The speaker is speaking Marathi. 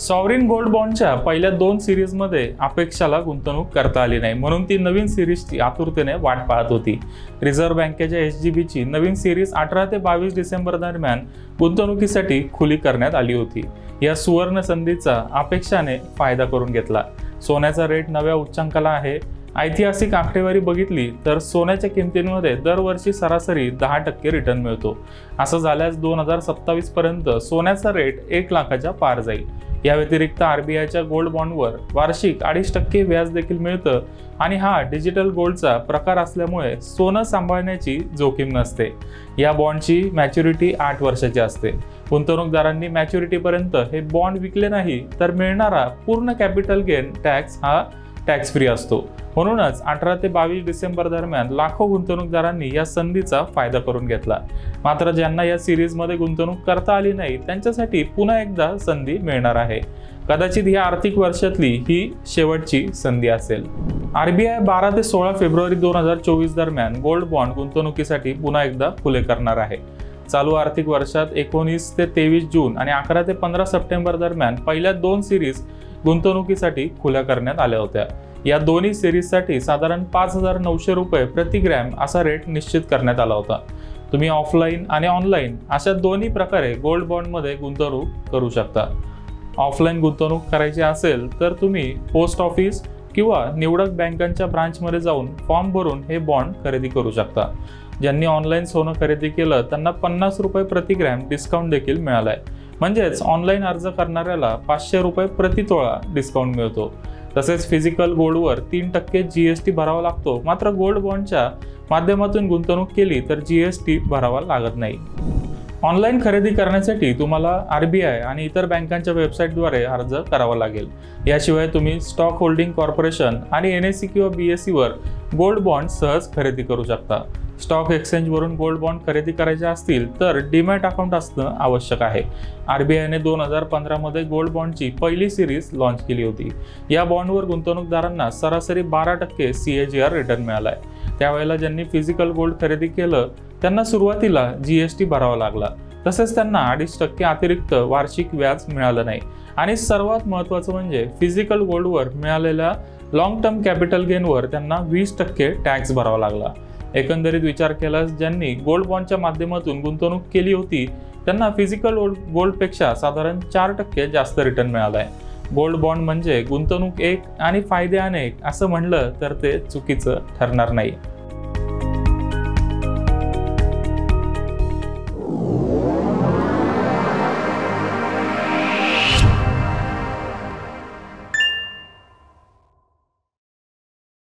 सॉव्हरीन गोल्ड बॉन्डच्या पहिल्या 2 सिरीजमध्ये अपेक्षाला गुंतवणूक करता आली नाही, म्हणून ती नवीन सिरीजची आतुरतेने वाट पाहत होती। रिझर्व्ह बँकेच्या एसजीबीची नवीन सिरीज 18 ते 22 डिसेंबर दरम्यान गुंतवणुकीसाठी खुली करण्यात आली होती। या सुवर्ण संधीचा अपेक्षाने फायदा करून घेतला। सोन्याचा रेट नव्या उच्चांकाला आहे। ऐतिहासिक आकडेवारी बघितली तर सोन्याच्या किमतींमध्ये दरवर्षी सरासरी 10% रिटर्न मिळतो। असं झाल्यास 2027 पर्यंत सोन्याचा रेट 1 लाखाच्या पार जाईल। या व्यतिरिक्त आरबीआयच्या गोल्ड बॉन्डवर वार्षिक 2.5% व्याज देखील मिळतं आणि हा डिजिटल गोल्डचा प्रकार असल्यामुळे सोनं सांभाळण्याची जोखीम नसते। या बॉन्डची मॅच्युरिटी 8 वर्षाची असते। गुंतवणूकदारांनी मॅच्युरिटीपर्यंत हे बॉन्ड विकले नाही तर मिळणारा पूर्ण कॅपिटल गेन टॅक्स हा टॅक्स फ्री असतो। म्हणूनच 18 ते 22 डिसेंबर दरम्यान लाखो गुंतवणूकदारांनी या संधीचा फायदा करून घेतला। मात्र ज्यांना या सिरीजमध्ये गुंतवणूक करता आली नाही त्यांच्यासाठी पुन्हा एकदा संधी मिळणार आहे। कदाचित या आर्थिक वर्षातली ही शेवटची संधी असेल। आरबीआय 12 ते 16 फेब्रुवारी 2024 दरम्यान गोल्ड बॉन्ड गुंतवणुकीसाठी पुन्हा एकदा खुले करणार आहे। चालू आर्थिक वर्षात 19 ते 23 जून आणि 11 ते 15 सप्टेंबर दरम्यान पहिल्या 2 सिरीज गुंतवणुकीसाठी खुल्या करण्यात आल्या होत्या। या दोन्ही सिरीजसाठी साधारण 5,900 रुपये प्रति ग्रॅम असा रेट निश्चित करण्यात आला होता। तुम्ही ऑफलाईन आणि ऑनलाईन अशा दोन्ही प्रकारे गोल्ड बॉन्डमध्ये गुंतवणूक करू शकता। ऑफलाईन गुंतवणूक करायची असेल तर तुम्ही पोस्ट ऑफिस किंवा निवडक बँकांच्या ब्रांचमध्ये जाऊन फॉर्म भरून हे बॉन्ड खरेदी करू शकता। ज्यांनी ऑनलाईन सोनं खरेदी केलं त्यांना 50 रुपये प्रति ग्रॅम डिस्काउंट देखील मिळालाय। म्हणजेच ऑनलाईन अर्ज करणाऱ्याला 500 रुपये प्रति तोळा डिस्काउंट मिळतो। तसेच फिजिकल गोल्डवर 3% जीएसटी भरावा लागतो, मात्र गोल्ड बॉन्डच्या माध्यमातून गुंतवणूक केली तर जीएसटी भरावा लागत नाही। ऑनलाईन खरेदी करण्यासाठी तुम्हाला आरबीआय आणि इतर बँकांच्या वेबसाईटद्वारे अर्ज करावा लागेल। याशिवाय तुम्ही स्टॉक होल्डिंग कॉर्पोरेशन आणि एनएससी किंवा बीएससीवर गोल्ड बॉन्ड सहज खरेदी करू शकता। स्टॉक एक्सचेंजवरून गोल्ड बॉन्ड खरेदी करायचे असतील तर डीमॅट अकाउंट असणं आवश्यक आहे। आरबीआयने 2015 मध्ये गोल्ड बॉन्डची पहिली सिरीज लॉन्च केली होती। या बॉन्डवर गुंतवणूकदारांना सरासरी 12% सीएजीआर रिटर्न मिळालाय। त्यावेळेला ज्यांनी फिजिकल गोल्ड खरेदी केलं त्यांना सुरुवातीला जीएसटी भरावा लागला, तसेच त्यांना 2.5% अतिरिक्त वार्षिक व्याज मिळालं नाही आणि सर्वात महत्त्वाचं म्हणजे फिजिकल गोल्डवर मिळालेल्या लॉंग टर्म कॅपिटल गेनवर त्यांना 20% टॅक्स भरावा लागला। एकंदरीत विचार केल्यास ज्यांनी गोल्ड बॉन्डच्या माध्यमातून गुंतवणूक केली होती त्यांना फिजिकल गोल्डपेक्षा साधारण 4% जास्त रिटर्न मिळालाय। गोल्ड बॉन्ड म्हणजे गुंतवणूक एक आणि फायदे अनेक असं म्हणलं तर ते चुकीचं ठरणार नाही।